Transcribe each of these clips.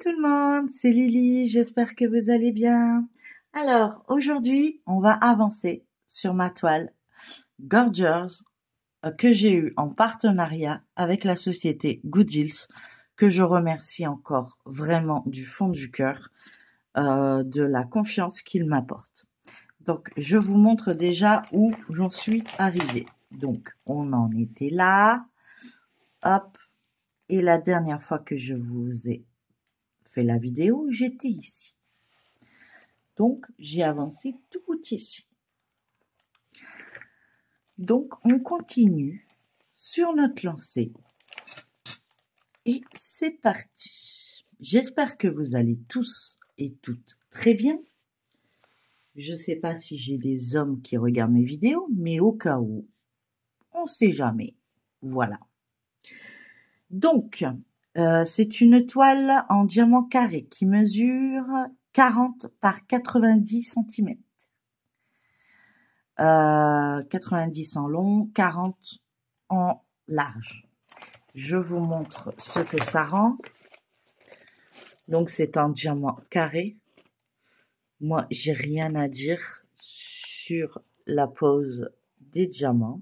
tout le monde, c'est Lily, j'espère que vous allez bien. Alors, aujourd'hui, on va avancer sur ma toile Gorgeous que j'ai eue en partenariat avec la société Goodills, que je remercie encore vraiment du fond du cœur de la confiance qu'ils m'apportent. Donc, je vous montre déjà où j'en suis arrivée. Donc, on en était là, hop, et la dernière fois que je vous ai fait la vidéo, j'étais ici. Donc, j'ai avancé tout ici. Donc, on continue sur notre lancée. Et c'est parti. J'espère que vous allez tous et toutes très bien. Je ne sais pas si j'ai des hommes qui regardent mes vidéos, mais au cas où, on ne sait jamais. Voilà. Donc, c'est une toile en diamant carré qui mesure 40 par 90 cm. 90 en long, 40 en large. Je vous montre ce que ça rend. Donc, c'est un diamant carré. Moi, j'ai rien à dire sur la pose des diamants.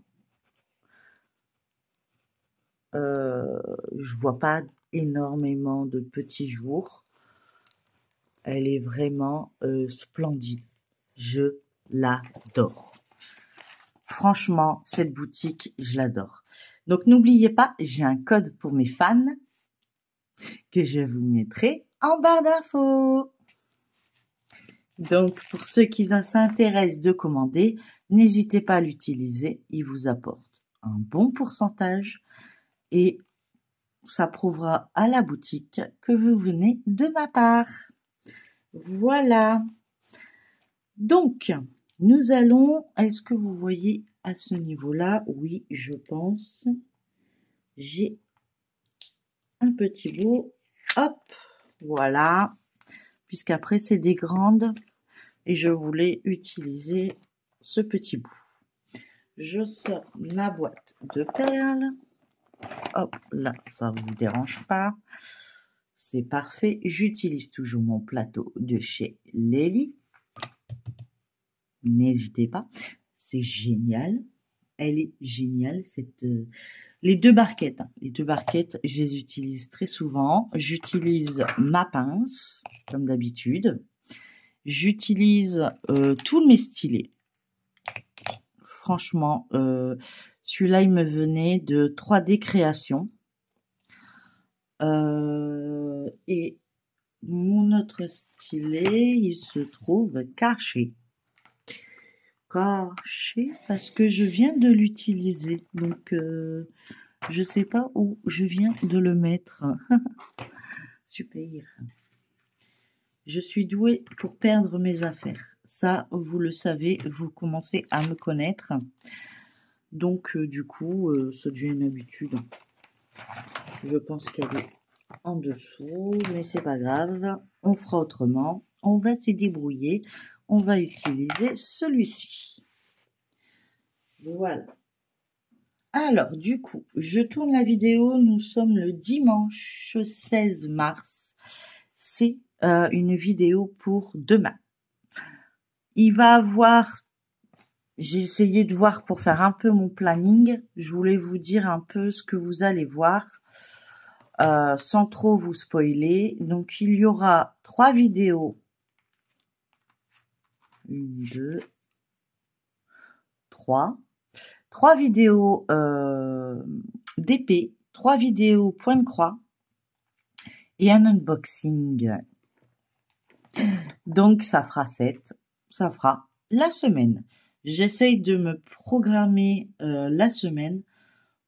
Je vois pas énormément de petits jours. Elle est vraiment splendide. Je l'adore. Franchement, cette boutique, je l'adore. Donc, n'oubliez pas, j'ai un code pour mes fans que je vous mettrai en barre d'infos. Donc, pour ceux qui s'intéressent de commander, n'hésitez pas à l'utiliser. Il vous apporte un bon pourcentage et ça prouvera à la boutique que vous venez de ma part. Voilà. Donc, nous allons... Est-ce que vous voyez à ce niveau-là? Oui, je pense. J'ai un petit bout. Hop, voilà. Puisqu'après, c'est des grandes. Et je voulais utiliser ce petit bout. Je sors ma boîte de perles. Hop, là, ça ne vous dérange pas. C'est parfait. J'utilise toujours mon plateau de chez Lely. N'hésitez pas. C'est génial. Elle est géniale, les deux barquettes. Les deux barquettes, je les utilise très souvent. J'utilise ma pince, comme d'habitude. J'utilise tous mes stylets. Franchement, celui-là, il me venait de 3D Création. Et mon autre stylet, il se trouve caché. Caché parce que je viens de l'utiliser. Donc, je sais pas où je viens de le mettre. Super. Je suis douée pour perdre mes affaires. Ça, vous le savez, vous commencez à me connaître. Donc, du coup, ça devient une habitude. Je pense qu'elle est en dessous, mais c'est pas grave. On fera autrement. On va se débrouiller. On va utiliser celui-ci. Voilà. Alors, du coup, je tourne la vidéo. Nous sommes le dimanche 16 mars. C'est une vidéo pour demain. Il va avoir... J'ai essayé de voir pour faire un peu mon planning. Je voulais vous dire un peu ce que vous allez voir sans trop vous spoiler. Donc, il y aura 3 vidéos. 1, 2, 3. 3 vidéos d'épée, 3 vidéos point de croix et un unboxing. Donc, ça fera 7. Ça fera la semaine. J'essaye de me programmer la semaine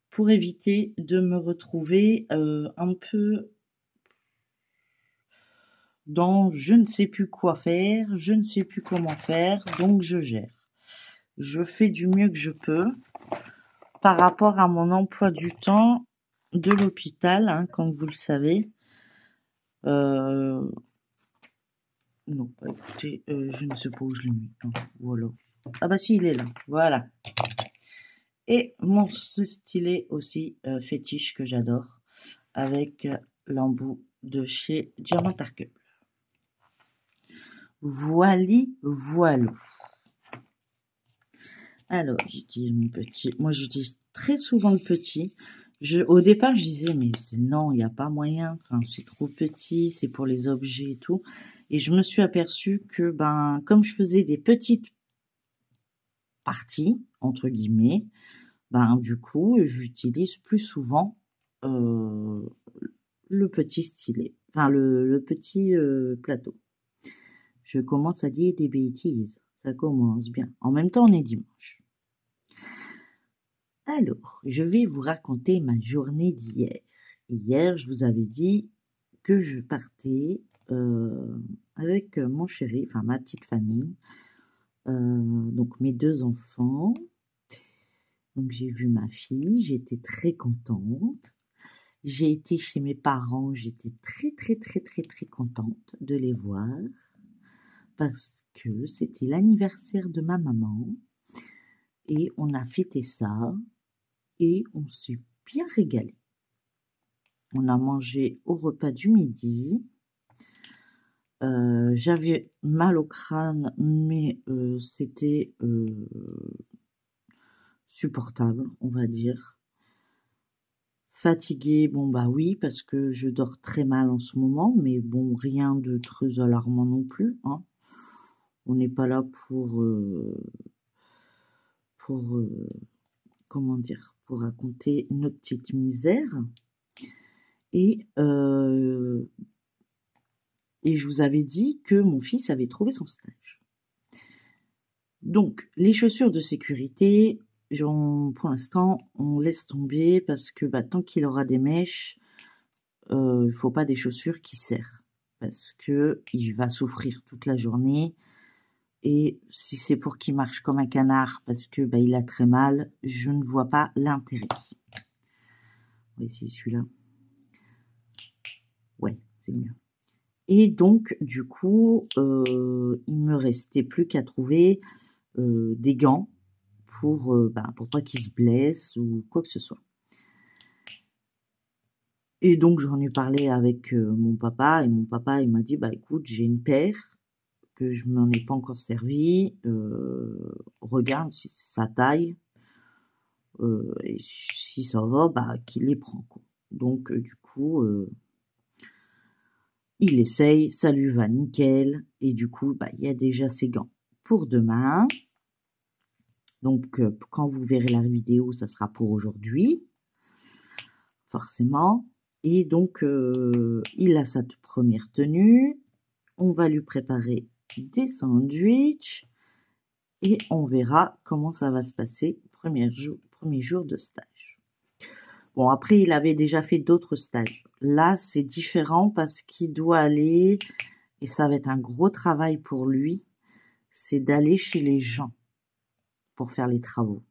pour éviter de me retrouver un peu dans je ne sais plus quoi faire, je ne sais plus comment faire, donc je gère. Je fais du mieux que je peux par rapport à mon emploi du temps de l'hôpital, hein, comme vous le savez. Non, écoutez, je ne sais pas où je l'ai mis. Non, voilà. Ah bah si, il est là. Voilà. Et mon stylet aussi fétiche que j'adore, avec l'embout de chez Diamant Arc. Voili, voilou. Alors, j'utilise mon petit. Moi, j'utilise très souvent le petit. Au départ, je disais, mais non, il n'y a pas moyen. Enfin, c'est trop petit, c'est pour les objets et tout. Et je me suis aperçue que, comme je faisais des petites parties, entre guillemets, du coup, j'utilise plus souvent le petit stylet. Enfin, le petit plateau. Je commence à dire des bêtises. Ça commence bien. En même temps, on est dimanche. Alors, je vais vous raconter ma journée d'hier. Hier, je vous avais dit que je partais avec mon chéri, enfin ma petite famille, donc mes 2 enfants. Donc j'ai vu ma fille, j'étais très contente. J'ai été chez mes parents, j'étais très contente de les voir parce que c'était l'anniversaire de ma maman et on a fêté ça et on s'est bien régalé. On a mangé au repas du midi. J'avais mal au crâne, mais c'était supportable, on va dire. Fatiguée, oui, parce que je dors très mal en ce moment, mais bon, rien de très alarmant non plus, hein. On n'est pas là pour comment dire, pour raconter nos petites misères. Et je vous avais dit que mon fils avait trouvé son stage. Donc, les chaussures de sécurité, pour l'instant, on laisse tomber parce que tant qu'il aura des mèches, il faut pas des chaussures qui serrent. Parce que il va souffrir toute la journée. Et si c'est pour qu'il marche comme un canard parce que il a très mal, je ne vois pas l'intérêt. On va essayer celui-là. Ouais, c'est mieux. Et donc, du coup, il me restait plus qu'à trouver des gants pour pas qu'il se blesse ou quoi que ce soit. Et donc, j'en ai parlé avec mon papa, et mon papa, il m'a dit, écoute, j'ai une paire que je m'en ai pas encore servi, regarde si c'est sa taille, et si ça va, qu'il les prend, quoi. Donc, du coup, il essaye, ça lui va nickel, et du coup, il y a déjà ses gants pour demain. Donc, quand vous verrez la vidéo, ça sera pour aujourd'hui, forcément. Et donc, il a sa première tenue. On va lui préparer des sandwichs et on verra comment ça va se passer premier jour de stage. Bon, après, il avait déjà fait d'autres stages. Là, c'est différent parce qu'il doit aller, et ça va être un gros travail pour lui, c'est d'aller chez les gens pour faire les travaux.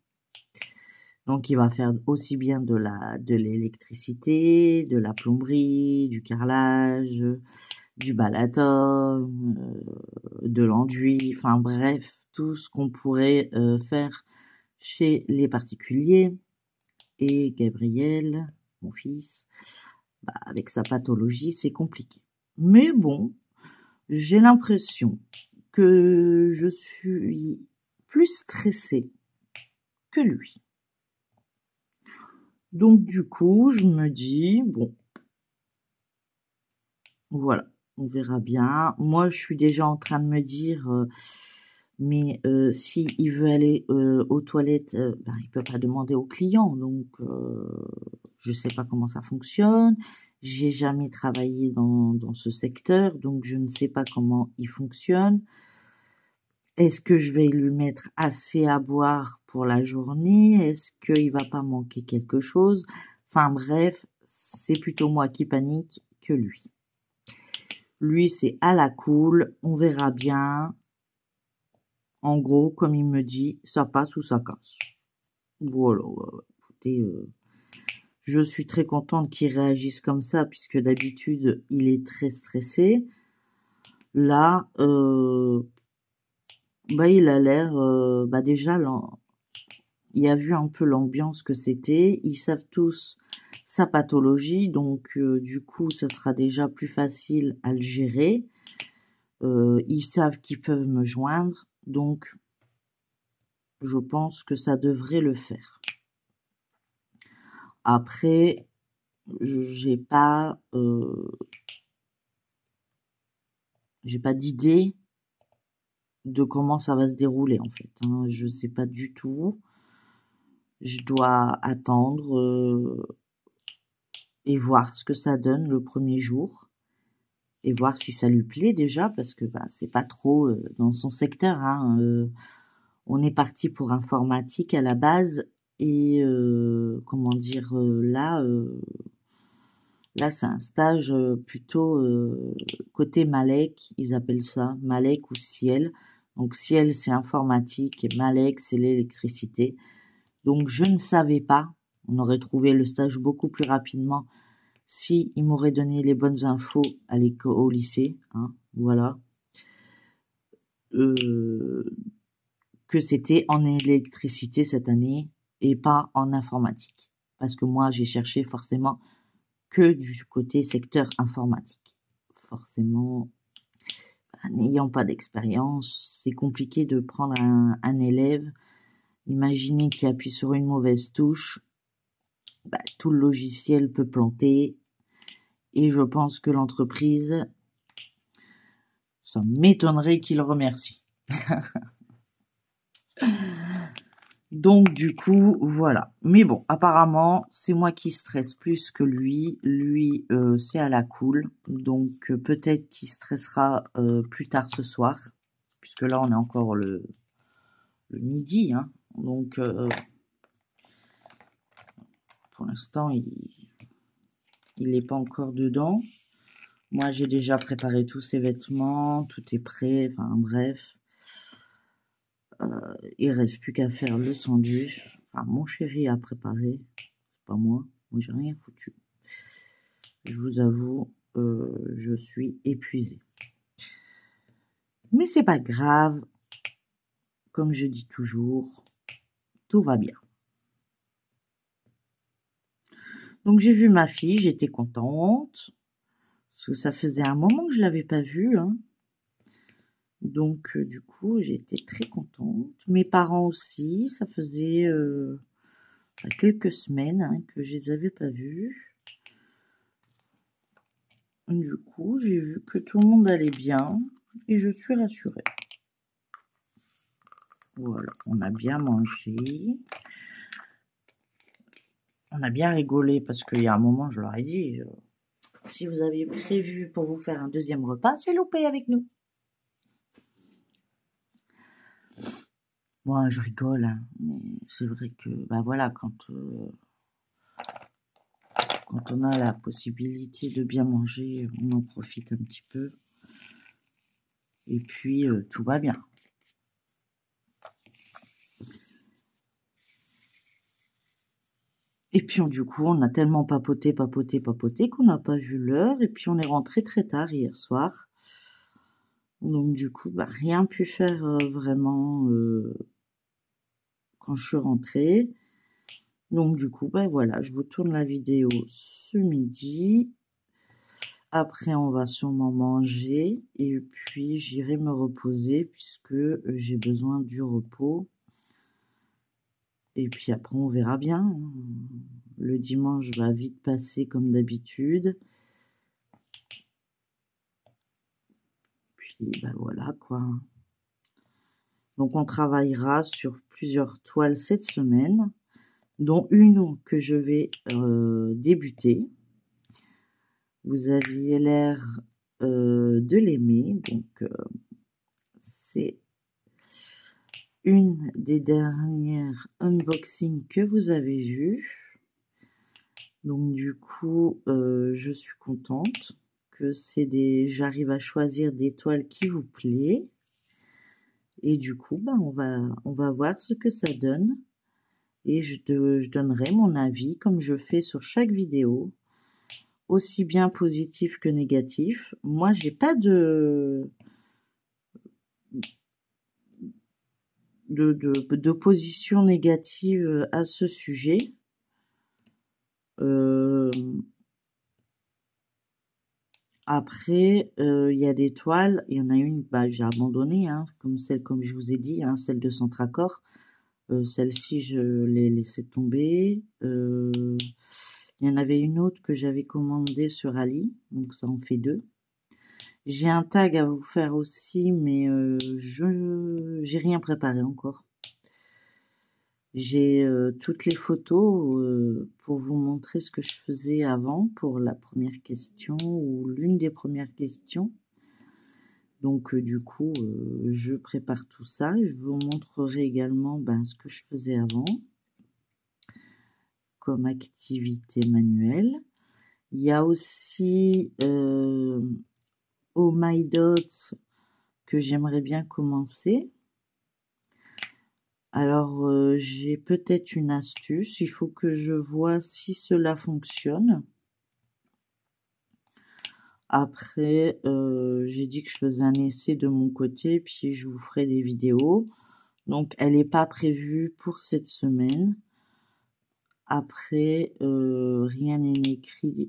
Donc, il va faire aussi bien de l'électricité, de la plomberie, du carrelage, du balaton, de l'enduit, enfin bref, tout ce qu'on pourrait faire chez les particuliers. Et Gabriel, mon fils, avec sa pathologie, c'est compliqué. Mais bon, j'ai l'impression que je suis plus stressée que lui. Donc du coup, je me dis, bon, voilà, on verra bien. Moi, je suis déjà en train de me dire, mais si il veut aller aux toilettes, il peut pas demander au client. Donc, je sais pas comment ça fonctionne. J'ai jamais travaillé dans ce secteur, donc je ne sais pas comment il fonctionne. Est-ce que je vais lui mettre assez à boire pour la journée? Est-ce qu'il va pas manquer quelque chose? Enfin bref, c'est plutôt moi qui panique que lui. Lui, c'est à la cool, on verra bien. En gros, comme il me dit, ça passe ou ça casse. Voilà, écoutez, je suis très contente qu'il réagisse comme ça, puisque d'habitude, il est très stressé. Là, il a l'air, déjà, il a vu un peu l'ambiance que c'était. Ils savent tous sa pathologie. Donc, du coup, ça sera déjà plus facile à le gérer. Ils savent qu'ils peuvent me joindre. Donc, je pense que ça devrait le faire. Après, j'ai pas d'idée de comment ça va se dérouler en fait. Hein. Je sais pas du tout. Je dois attendre et voir ce que ça donne le premier jour et voir si ça lui plaît déjà parce que bah, c'est pas trop dans son secteur. Hein. On est parti pour informatique à la base et comment dire là c'est un stage plutôt côté Malek, ils appellent ça Malek ou Ciel. Donc Ciel c'est informatique et Malek c'est l'électricité. Donc je ne savais pas, on aurait trouvé le stage beaucoup plus rapidement si il m'aurait donné les bonnes infos à l'école, au lycée, hein, voilà. Que c'était en électricité cette année et pas en informatique. Parce que moi, j'ai cherché forcément que du côté secteur informatique. Forcément, n'ayant pas d'expérience, c'est compliqué de prendre un élève. Imaginez qu'il appuie sur une mauvaise touche, bah, tout le logiciel peut planter. Et je pense que l'entreprise, ça m'étonnerait qu'il remercie. Donc du coup, voilà. Mais bon, apparemment, c'est moi qui stresse plus que lui. Lui, c'est à la cool. Donc peut-être qu'il stressera plus tard ce soir. Puisque là, on est encore le midi. Hein. Donc pour l'instant, il n'est pas encore dedans. Moi, j'ai déjà préparé tous ses vêtements. Tout est prêt. Enfin bref. Il reste plus qu'à faire le sandwich. Enfin, mon chéri a préparé. Pas moi. Moi, j'ai rien foutu. Je vous avoue, je suis épuisée. Mais c'est pas grave. Comme je dis toujours, tout va bien. Donc j'ai vu ma fille, j'étais contente. Parce que ça faisait un moment que je l'avais pas vue. Hein. Donc du coup, j'étais très contente. Mes parents aussi, ça faisait quelques semaines hein, que je les avais pas vus. Du coup, j'ai vu que tout le monde allait bien et je suis rassurée. Voilà, on a bien mangé. On a bien rigolé parce qu'il y a un moment, je leur ai dit, si vous aviez prévu pour vous faire un deuxième repas, c'est loupé avec nous. Moi, je rigole, hein, mais c'est vrai que, bah voilà, quand on a la possibilité de bien manger, on en profite un petit peu. Et puis, tout va bien. Et puis, du coup, on a tellement papoté qu'on n'a pas vu l'heure. Et puis, on est rentré très tard hier soir. Donc, du coup, bah, rien pu faire vraiment quand je suis rentrée. Donc, du coup, bah, voilà, je vous tourne la vidéo ce midi. Après, on va sûrement manger. Et puis, j'irai me reposer puisque j'ai besoin du repos. Et puis après, on verra bien. Le dimanche va vite passer comme d'habitude. Puis, bah voilà, quoi. Donc, on travaillera sur plusieurs toiles cette semaine, dont une que je vais débuter. Vous aviez l'air de l'aimer. Donc, c'est une des dernières unboxings que vous avez vues. Donc du coup, je suis contente que j'arrive à choisir des toiles qui vous plaît. Et du coup, bah, on va voir ce que ça donne. Et je donnerai mon avis comme je fais sur chaque vidéo, aussi bien positif que négatif. Moi, j'ai pas de position négative à ce sujet. Après, il y a des toiles. Il y en a une, bah, j'ai abandonné, hein, comme je vous ai dit, hein, celle de Centracor. Celle-ci, je l'ai laissée tomber. Il y en avait une autre que j'avais commandée sur Ali, donc ça en fait 2. J'ai un tag à vous faire aussi, mais j'ai rien préparé encore. J'ai toutes les photos pour vous montrer ce que je faisais avant pour la première question ou l'une des premières questions. Donc du coup, je prépare tout ça et je vous montrerai également ce que je faisais avant comme activité manuelle. Il y a aussi Oh My Dots que j'aimerais bien commencer. Alors, j'ai peut-être une astuce. Il faut que je vois si cela fonctionne. Après, j'ai dit que je faisais un essai de mon côté, puis je vous ferai des vidéos. Donc, elle n'est pas prévue pour cette semaine. Après, rien n'est écrit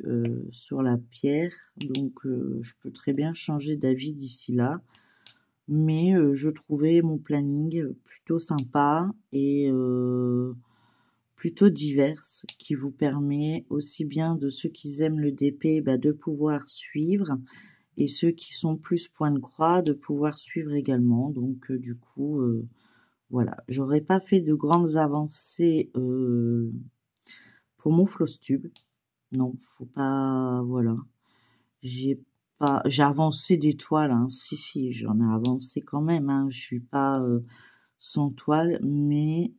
sur la pierre. Donc, je peux très bien changer d'avis d'ici là. Mais je trouvais mon planning plutôt sympa et plutôt diverse, qui vous permet aussi bien de ceux qui aiment le DP de pouvoir suivre, et ceux qui sont plus point de croix de pouvoir suivre également. Donc du coup, voilà, j'aurais pas fait de grandes avancées pour mon Flosstube. Non, faut pas, voilà. J'ai avancé des toiles, hein. Si, j'en ai avancé quand même, hein. Je suis pas sans toile, mais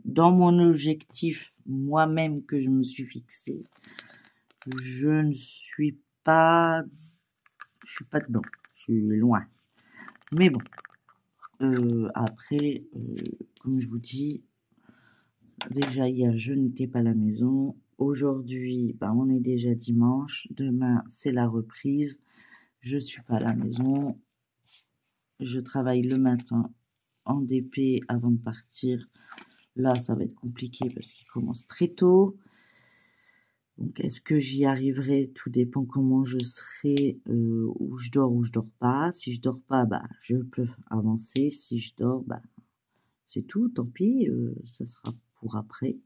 dans mon objectif moi-même que je me suis fixé, je ne suis pas, je suis pas dedans, je suis loin. Mais bon, après, comme je vous dis, déjà hier je n'étais pas à la maison. Aujourd'hui, on est déjà dimanche. Demain, c'est la reprise. Je suis pas à la maison. Je travaille le matin en DP avant de partir. Là, ça va être compliqué parce qu'il commence très tôt. Donc, est-ce que j'y arriverai? Tout dépend comment je serai, où je dors pas. Si je dors pas, je peux avancer. Si je dors, c'est tout. Tant pis, ça sera pour après.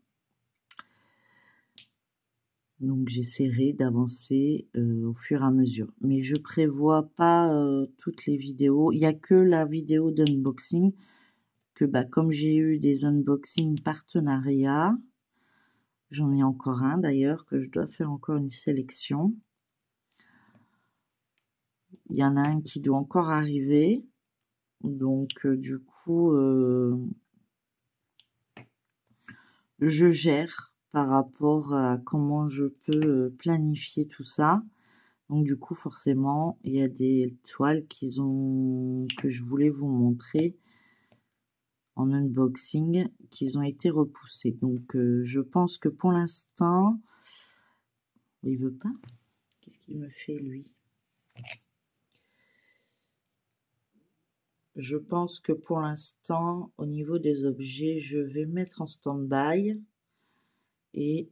Donc, j'essaierai d'avancer au fur et à mesure. Mais je prévois pas toutes les vidéos. Il n'y a que la vidéo d'unboxing que, comme j'ai eu des unboxings partenariats, j'en ai encore un d'ailleurs, que je dois faire encore une sélection. Il y en a un qui doit encore arriver. Donc, du coup, je gère par rapport à comment je peux planifier tout ça. Donc, du coup, forcément, il y a des toiles que je voulais vous montrer en unboxing, qui ont été repoussées. Donc, je pense que pour l'instant, il veut pas. Qu'est-ce qu'il me fait, lui? Je pense que pour l'instant, au niveau des objets, je vais mettre en stand-by et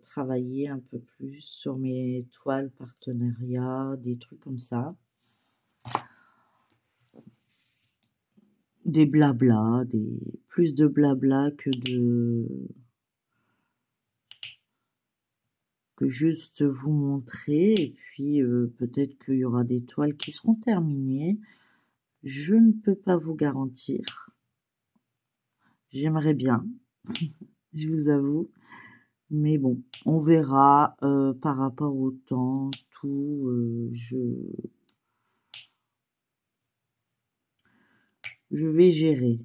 travailler un peu plus sur mes toiles partenariats, des trucs comme ça. Des blabla, plus de blabla que juste vous montrer. Et puis peut-être qu'il y aura des toiles qui seront terminées. Je ne peux pas vous garantir. J'aimerais bien, je vous avoue. Mais bon, on verra par rapport au temps, tout. Je vais gérer.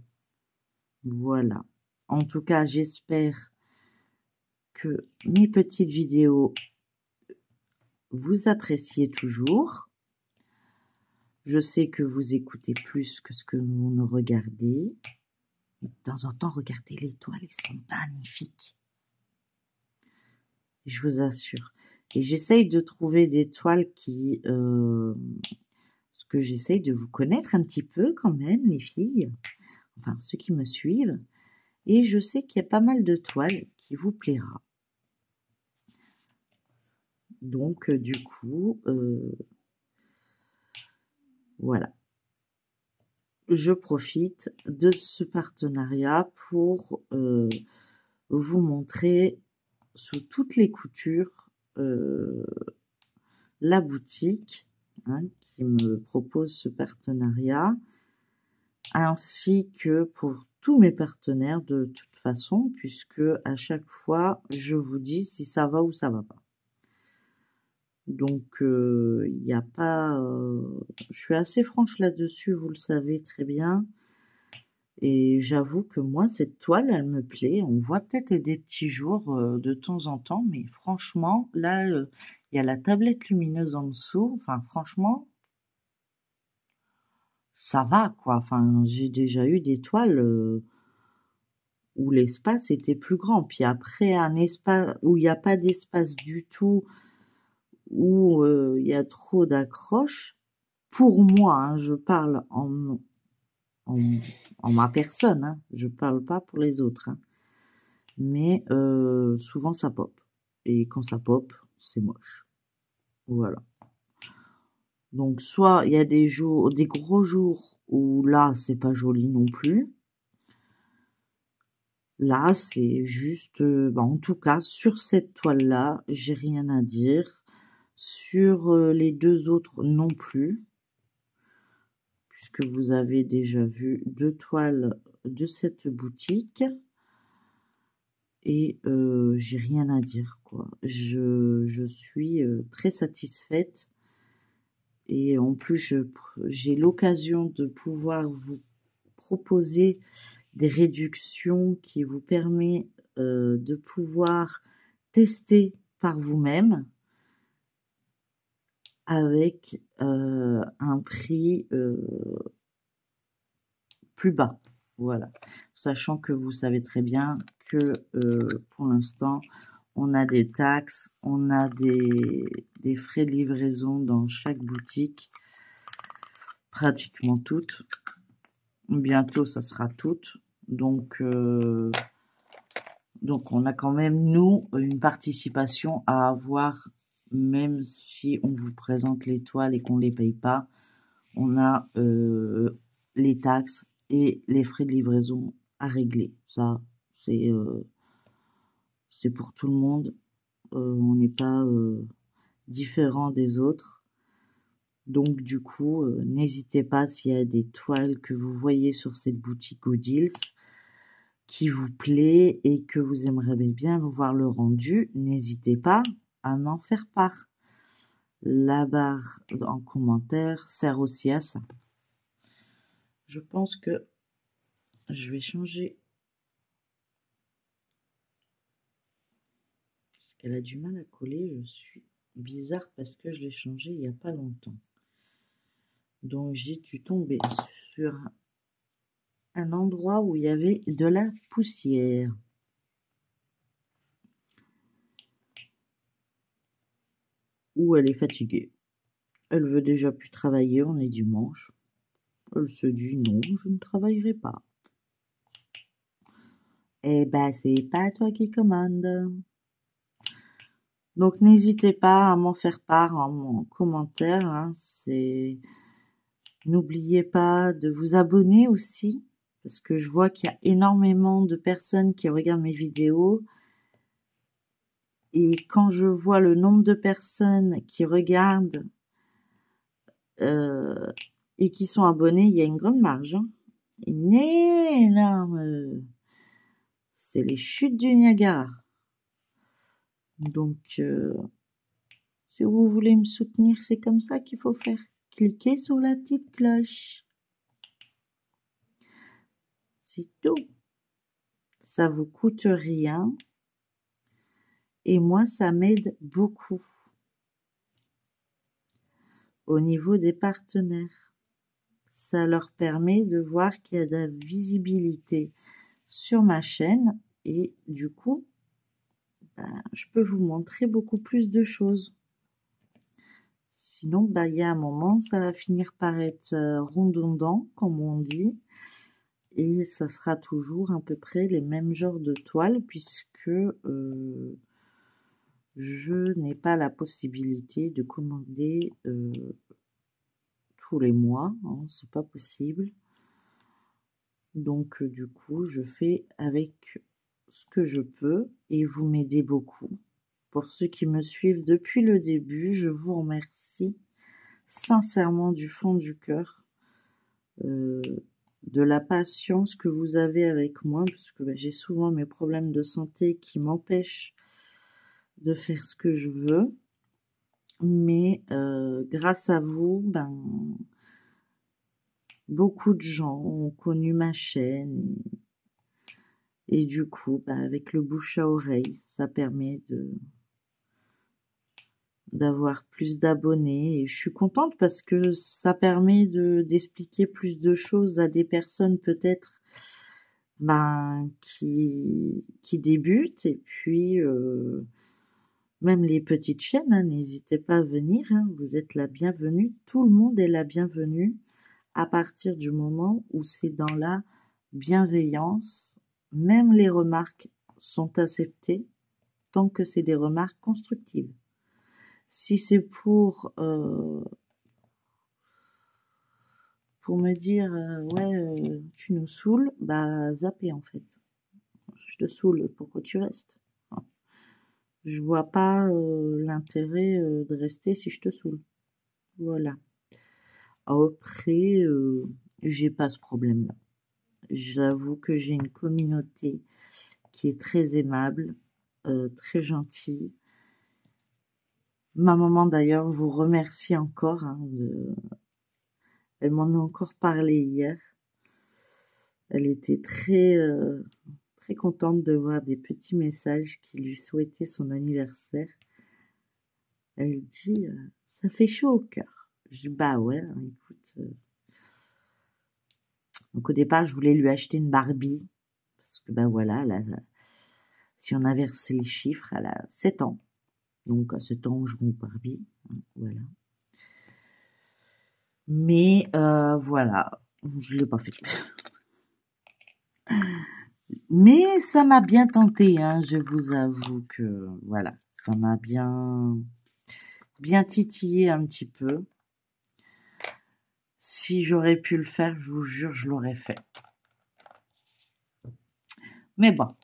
Voilà. En tout cas, j'espère que mes petites vidéos vous appréciez toujours. Je sais que vous écoutez plus que ce que vous ne regardez. Et de temps en temps, regardez les toiles, elles sont magnifiques. Je vous assure. Et j'essaye de trouver des toiles qui... parce que j'essaye de vous connaître un petit peu quand même, les filles. Enfin, ceux qui me suivent. Et je sais qu'il y a pas mal de toiles qui vous plaira. Donc, du coup, voilà. Je profite de ce partenariat pour vous montrer sous toutes les coutures la boutique qui me propose ce partenariat, ainsi que pour tous mes partenaires de toute façon, puisque à chaque fois, je vous dis si ça va ou ça va pas. Donc, il n'y a pas... je suis assez franche là-dessus, vous le savez très bien. Et j'avoue que moi, cette toile, elle me plaît. On voit peut-être des petits jours de temps en temps, mais franchement, là, il y a la tablette lumineuse en dessous. Enfin, franchement, ça va, quoi. Enfin, j'ai déjà eu des toiles où l'espace était plus grand. Puis après, un espace où il n'y a pas d'espace du tout, où il y a trop d'accroches. Pour moi, je parle en ma personne, je parle pas pour les autres. Mais souvent ça pop. Et quand ça pop, c'est moche. Voilà. Donc soit il y a des jours, des gros jours où là c'est pas joli non plus. Là c'est juste, en tout cas sur cette toile là, j'ai rien à dire. Sur les deux autres non plus, puisque vous avez déjà vu 2 toiles de cette boutique. Et j'ai rien à dire, quoi. Je suis très satisfaite. Et en plus, j'ai l'occasion de pouvoir vous proposer des réductions qui vous permet de pouvoir tester par vous-même avec un prix plus bas. Voilà. Sachant que vous savez très bien que pour l'instant, on a des taxes, on a des frais de livraison dans chaque boutique, pratiquement toutes. Bientôt, ça sera toutes. Donc on a quand même, nous, une participation à avoir, même si on vous présente les toiles et qu'on ne les paye pas. On a les taxes et les frais de livraison à régler. Ça, c'est pour tout le monde. On n'est pas différent des autres. Donc du coup, n'hésitez pas s'il y a des toiles que vous voyez sur cette boutique Gooddeals qui vous plaît et que vous aimeriez bien voir le rendu, n'hésitez pas à m'en faire part. La barre en commentaire sert aussi à ça. Je pense que je vais changer parce qu'elle a du mal à coller. Je suis bizarre parce que je l'ai changé il n'y a pas longtemps. Donc j'ai dû tomber sur un endroit où il y avait de la poussière. Où elle est fatiguée. Elle veut déjà plus travailler, on est dimanche. Elle se dit non, je ne travaillerai pas. Eh ben, c'est pas toi qui commande. Donc, n'hésitez pas à m'en faire part en commentaire. N'oubliez pas de vous abonner aussi, parce que je vois qu'il y a énormément de personnes qui regardent mes vidéos. Et quand je vois le nombre de personnes qui regardent et qui sont abonnés, il y a une grande marge. Une énorme... C'est les chutes du Niagara. Donc, si vous voulez me soutenir, c'est comme ça qu'il faut faire. Cliquez sur la petite cloche. C'est tout. Ça vous coûte rien. Et moi, ça m'aide beaucoup. Au niveau des partenaires, ça leur permet de voir qu'il y a de la visibilité sur ma chaîne. Et du coup, je peux vous montrer beaucoup plus de choses. Sinon, il y a un moment, ça va finir par être redondant, comme on dit. Et ça sera toujours à peu près les mêmes genres de toiles puisque je n'ai pas la possibilité de commander tous les mois, hein, c'est pas possible. Donc du coup, je fais avec ce que je peux et vous m'aidez beaucoup. Pour ceux qui me suivent depuis le début, je vous remercie sincèrement du fond du cœur de la patience que vous avez avec moi, parce que j'ai souvent mes problèmes de santé qui m'empêchent de faire ce que je veux. Mais grâce à vous, beaucoup de gens ont connu ma chaîne. Et du coup, avec le bouche à oreille, ça permet d'avoir plus d'abonnés. Et je suis contente parce que ça permet d'expliquer plus de choses à des personnes peut-être qui débutent. Et puis, même les petites chaînes, hein, n'hésitez pas à venir. Hein, vous êtes la bienvenue. Tout le monde est la bienvenue à partir du moment où c'est dans la bienveillance. Même les remarques sont acceptées tant que c'est des remarques constructives. Si c'est pour me dire ouais tu nous saoules, zappez en fait. Je te saoule, pourquoi tu restes? Je vois pas l'intérêt de rester si je te saoule. Voilà. Après, j'ai pas ce problème-là. J'avoue que j'ai une communauté qui est très aimable, très gentille. Ma maman d'ailleurs vous remercie encore. Hein, elle m'en a encore parlé hier. Elle était très contente de voir des petits messages qui lui souhaitaient son anniversaire. Elle dit ça fait chaud au cœur. Je dis bah ouais, hein, écoute. Donc au départ je voulais lui acheter une Barbie parce que voilà, si on a versé les chiffres, elle a 7 ans. Donc à 7 ans on joue au Barbie, hein, voilà. Mais voilà, je l'ai pas fait. Mais ça m'a bien tenté, hein, je vous avoue que voilà, ça m'a bien titillé un petit peu. Si j'aurais pu le faire, je vous jure, je l'aurais fait. Mais bon.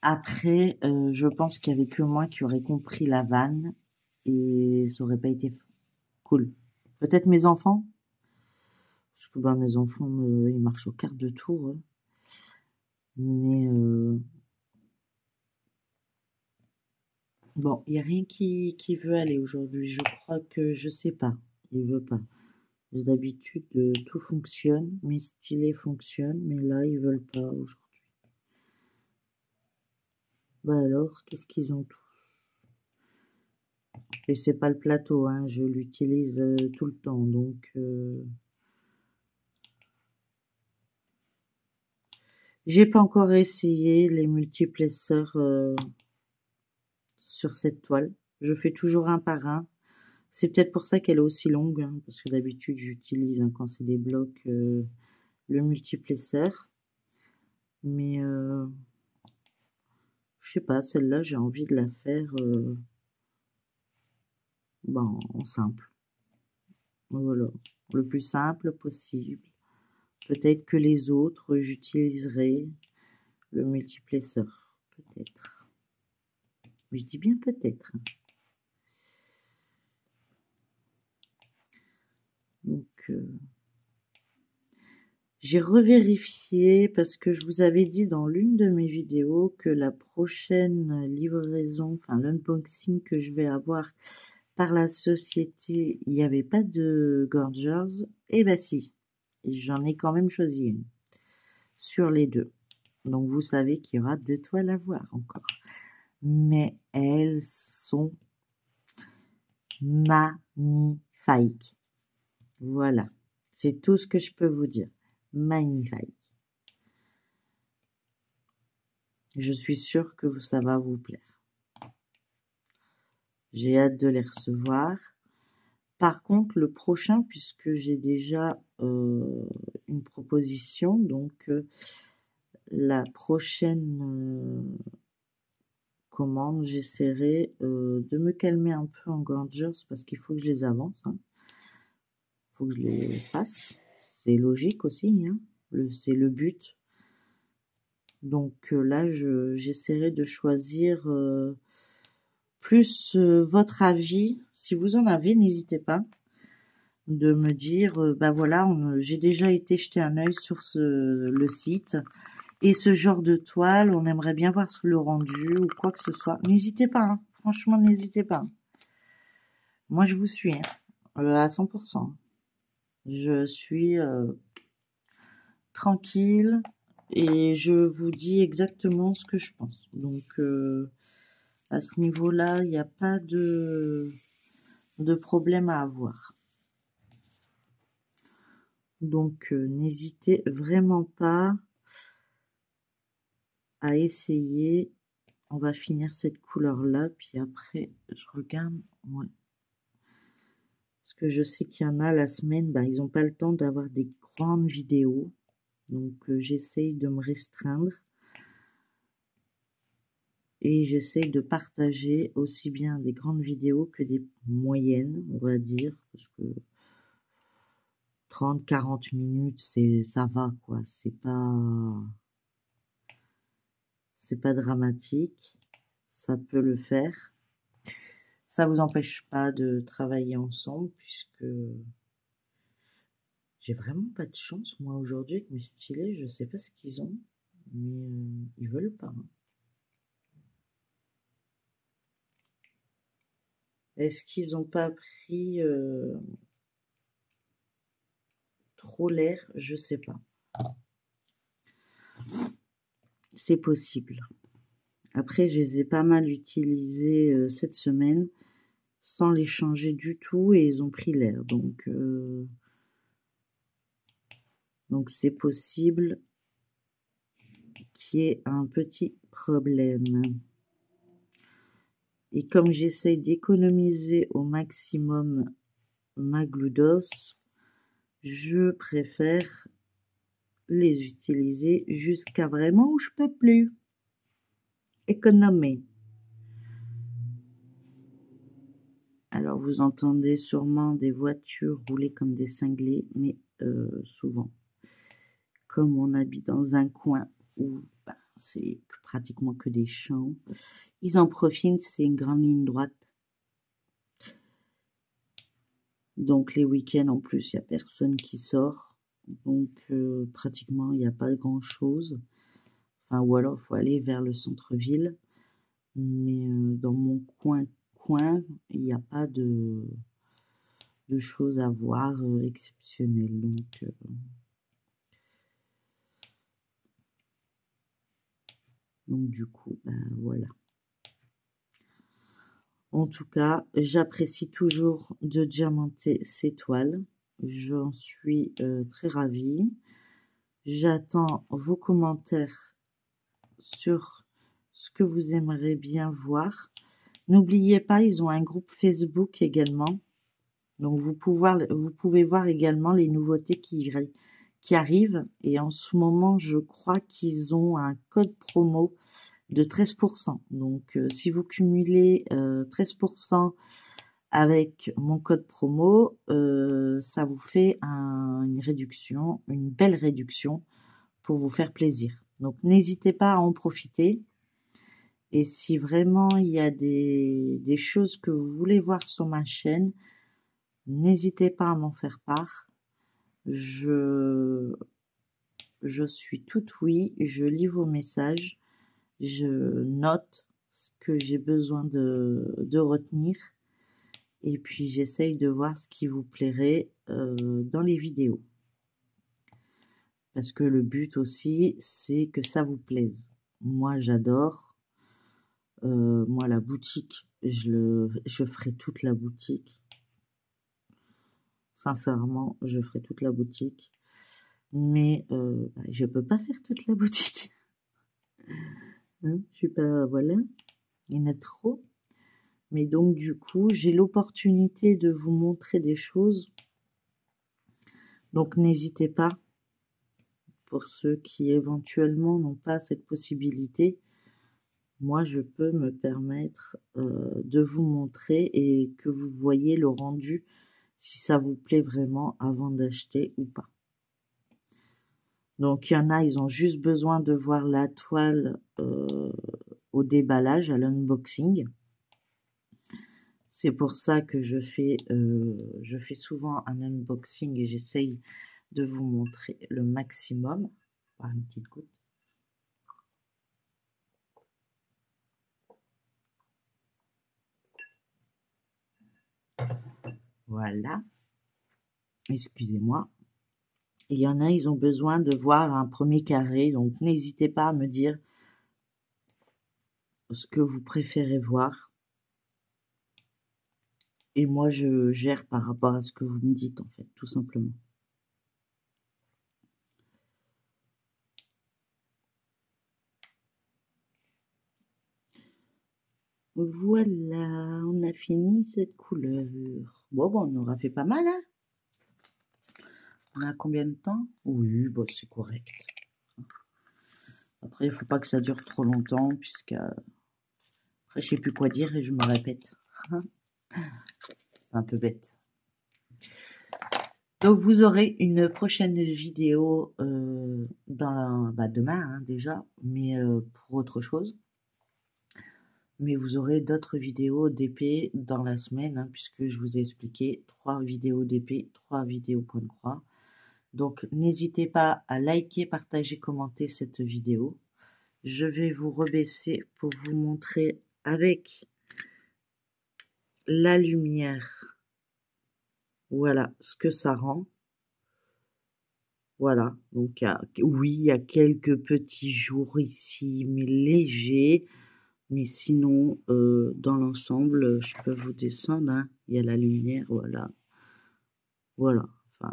Après, je pense qu'il y avait que moi qui aurais compris la vanne et ça aurait pas été cool. Peut-être mes enfants, parce que mes enfants, ils marchent au quart de tour. Hein. Mais bon, il n'y a rien qui veut aller aujourd'hui. Je crois que, je sais pas, il veut pas. D'habitude, tout fonctionne, mes stylés fonctionnent, mais là, ils veulent pas aujourd'hui. Alors, qu'est-ce qu'ils ont tous? Et c'est pas le plateau, hein, je l'utilise tout le temps, donc... J'ai pas encore essayé les multiplesseurs sur cette toile. Je fais toujours un par un. C'est peut-être pour ça qu'elle est aussi longue, hein, parce que d'habitude j'utilise quand c'est des blocs le multiplesseur. Mais je sais pas, celle-là j'ai envie de la faire en simple. Voilà, le plus simple possible. Peut-être que les autres j'utiliserai le multiplesseur, peut-être. Je dis bien peut-être. Donc, j'ai revérifié parce que je vous avais dit dans l'une de mes vidéos que la prochaine livraison, enfin l'unboxing que je vais avoir par la société, il n'y avait pas de Gorgers. Et si, j'en ai quand même choisi une sur les deux. Donc vous savez qu'il y aura 2 toiles à voir encore. Mais elles sont magnifiques. Voilà, c'est tout ce que je peux vous dire. Magnifique. Je suis sûre que ça va vous plaire. J'ai hâte de les recevoir. Par contre, le prochain, puisque j'ai déjà une proposition, donc la prochaine commande, j'essaierai de me calmer un peu en Gorgeous parce qu'il faut que je les avance. Hein. Faut que je les fasse. C'est logique aussi, hein. C'est le but. Donc là, j'essaierai de choisir plus votre avis. Si vous en avez, n'hésitez pas de me dire, bah voilà, j'ai déjà été jeter un œil sur le site. Et ce genre de toile, on aimerait bien voir le rendu ou quoi que ce soit. N'hésitez pas, hein. Franchement, n'hésitez pas. Moi, je vous suis hein, à 100%. Je suis tranquille et je vous dis exactement ce que je pense. Donc, à ce niveau-là, il n'y a pas de problème à avoir. Donc, n'hésitez vraiment pas à essayer. On va finir cette couleur-là, puis après, je regarde. Ouais. Parce que je sais qu'il y en a la semaine, bah, ils n'ont pas le temps d'avoir des grandes vidéos. Donc, j'essaye de me restreindre. Et j'essaye de partager aussi bien des grandes vidéos que des moyennes, on va dire. Parce que 30-40 minutes, ça va, quoi. C'est pas dramatique. Ça peut le faire. Ça vous empêche pas de travailler ensemble, puisque j'ai vraiment pas de chance, moi, aujourd'hui, avec mes stylés. Je sais pas ce qu'ils ont, mais ils veulent pas. Hein. Est-ce qu'ils ont pas pris trop l'air? Je sais pas. C'est possible. Après, je les ai pas mal utilisés cette semaine sans les changer du tout et ils ont pris l'air. Donc c'est possible qu'il y ait un petit problème. Et comme j'essaye d'économiser au maximum ma gludos, je préfère les utiliser jusqu'à vraiment où je peux plus. Économie. Alors vous entendez sûrement des voitures rouler comme des cinglés, mais souvent, comme on habite dans un coin où c'est pratiquement que des champs, ils en profitent, c'est une grande ligne droite. Donc les week-ends en plus, il n'y a personne qui sort. Donc pratiquement, il n'y a pas grand-chose. Enfin, ou alors, il faut aller vers le centre-ville. Mais dans mon coin, il n'y a pas de choses à voir exceptionnelles. Donc du coup, voilà. En tout cas, j'apprécie toujours de diamanter ces toiles. J'en suis très ravie. J'attends vos commentaires sur ce que vous aimeriez bien voir. N'oubliez pas, ils ont un groupe Facebook également. Donc, vous pouvez voir également les nouveautés qui arrivent. Et en ce moment, je crois qu'ils ont un code promo de 13%. Donc, si vous cumulez 13% avec mon code promo, ça vous fait une réduction, une belle réduction pour vous faire plaisir. Donc, n'hésitez pas à en profiter. Et si vraiment il y a des choses que vous voulez voir sur ma chaîne, n'hésitez pas à m'en faire part. Je suis toute oui, je lis vos messages, je note ce que j'ai besoin de retenir et puis j'essaye de voir ce qui vous plairait dans les vidéos. Parce que le but aussi, c'est que ça vous plaise. Moi, j'adore. Moi, la boutique, je ferai toute la boutique. Sincèrement, je ferai toute la boutique. Mais je peux pas faire toute la boutique. Hein, je suis pas... Voilà. Il y en a trop. Mais donc, du coup, j'ai l'opportunité de vous montrer des choses. Donc, n'hésitez pas, pour ceux qui éventuellement n'ont pas cette possibilité, moi, je peux me permettre de vous montrer et que vous voyez le rendu, si ça vous plaît vraiment, avant d'acheter ou pas. Donc, il y en a, ils ont juste besoin de voir la toile au déballage, à l'unboxing. C'est pour ça que je fais souvent un unboxing et j'essaye de vous montrer le maximum. Par une petite goutte. Voilà. Excusez-moi. Il y en a, ils ont besoin de voir un premier carré, donc n'hésitez pas à me dire ce que vous préférez voir. Et moi, je gère par rapport à ce que vous me dites, en fait, tout simplement. Voilà, on a fini cette couleur. Bon, on aura fait pas mal, hein? On a combien de temps? Oui, bon, c'est correct. Après, il faut pas que ça dure trop longtemps, puisque après, je sais plus quoi dire et je me répète. C'est un peu bête. Donc, vous aurez une prochaine vidéo demain, hein, déjà, mais pour autre chose. Mais vous aurez d'autres vidéos d'épée dans la semaine, hein, puisque je vous ai expliqué 3 vidéos d'épée, 3 vidéos point de croix. Donc, n'hésitez pas à liker, partager, commenter cette vidéo. Je vais vous rebaisser pour vous montrer avec la lumière, voilà ce que ça rend. Voilà, donc oui, il y a quelques petits jours ici, mais légers. Mais sinon, dans l'ensemble, je peux vous descendre, hein. Il y a la lumière, voilà. Voilà, enfin,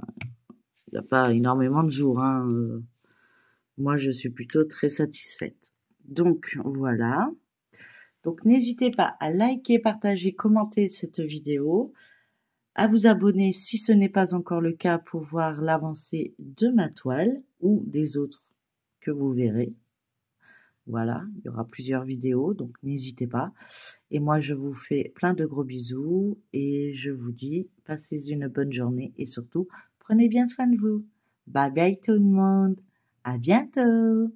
il n'y a pas énormément de jours, hein. Moi, je suis plutôt très satisfaite. Donc, voilà. Donc, n'hésitez pas à liker, partager, commenter cette vidéo, à vous abonner si ce n'est pas encore le cas pour voir l'avancée de ma toile ou des autres que vous verrez. Voilà, il y aura plusieurs vidéos, donc n'hésitez pas. Et moi, je vous fais plein de gros bisous et je vous dis, passez une bonne journée et surtout, prenez bien soin de vous. Bye bye tout le monde. À bientôt.